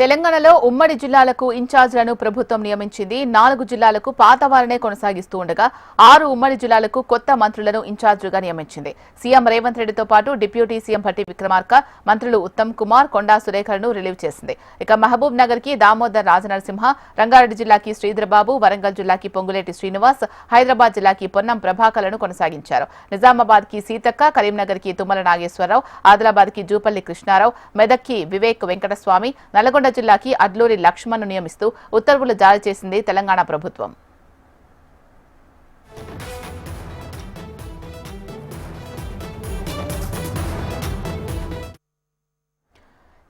తెలంగాణలో ఉమ్మడి జిల్లాలకు ఇన్ఛార్జ్లను ప్రభుత్వం నియమించింది. 4 జిల్లాలకు పాతవారనే కొనసాగిస్తూ ఉండగా 6 ఉమ్మడి జిల్లాలకు కొత్త మంత్రులను ఇన్ఛార్జీలుగా నియమించింది. సీఎం రేవంత్ రెడ్డితో పాటు డిప్యూటీ సీఎం భట్టి విక్రమార్క, మంత్రులు ఉత్తమ్ కుమార్, కొండా సురేఖలను రిలీవ్ చేసింది. ఇక మహబూబ్ నగర్ కి దామోదర్ రాజనరసింహ, రంగారెడ్డి జిల్లాకి శ్రీధర్బాబు, వరంగల్ జిల్లాకి పొంగులేటి శ్రీనివాస్, హైదరాబాద్ జిల్లాకి పొన్నం ప్రభాకర్లను కొనసాగించారు. నిజామాబాద్ కి సీతక్క, కరీంనగర్ కి తుమ్మల నాగేశ్వరరావు, ఆదిలాబాద్ కి జూపల్లి కృష్ణారావు, మెదక్ కి వివేక్ వెంకటస్వామి, నల్గొండ జిల్లాకి అడ్లూరి లక్ష్మణ్ను నియమిస్తూ ఉత్తర్వులు జారీ చేసింది తెలంగాణ ప్రభుత్వం.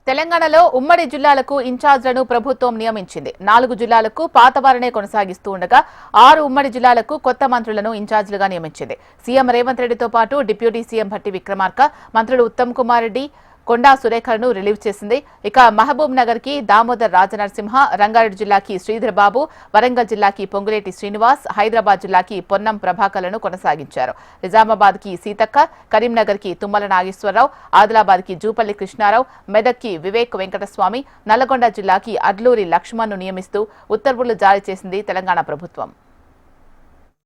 తెలంగాణలో ఉమ్మడి జిల్లాలకు ఇన్ఛార్జ్లను ప్రభుత్వం నియమించింది. 4 జిల్లాలకు పాతవారనే కొనసాగిస్తూ ఉండగా 6 ఉమ్మడి జిల్లాలకు కొత్త మంత్రులను ఇన్ఛార్జీలుగా నియమించింది. సీఎం రేవంత్ రెడ్డితో పాటు డిప్యూటీ సీఎం భట్టి విక్రమార్క, మంత్రులు ఉత్తమ్ కుమార్ రెడ్డి, కొండా సురేఖలను రిలీవ్ చేసింది. ఇక మహబూబ్ నగర్ కి దామోదర్ రాజనరసింహ, రంగారెడ్డి జిల్లాకి శ్రీధర్బాబు, వరంగల్ జిల్లాకి పొంగులేటి శ్రీనివాస్, హైదరాబాద్ జిల్లాకి పొన్నం ప్రభాకర్లను కొనసాగించారు. నిజామాబాద్ కి సీతక్క, కరీంనగర్ కి తుమ్మల నాగేశ్వరరావు, ఆదిలాబాద్ కి జూపల్లి కృష్ణారావు, మెదక్ కి వివేక్ వెంకటస్వామి, నల్గొండ జిల్లాకి అడ్లూరి లక్ష్మణ్ను నియమిస్తూ ఉత్తర్వులు జారీ చేసింది తెలంగాణ ప్రభుత్వం.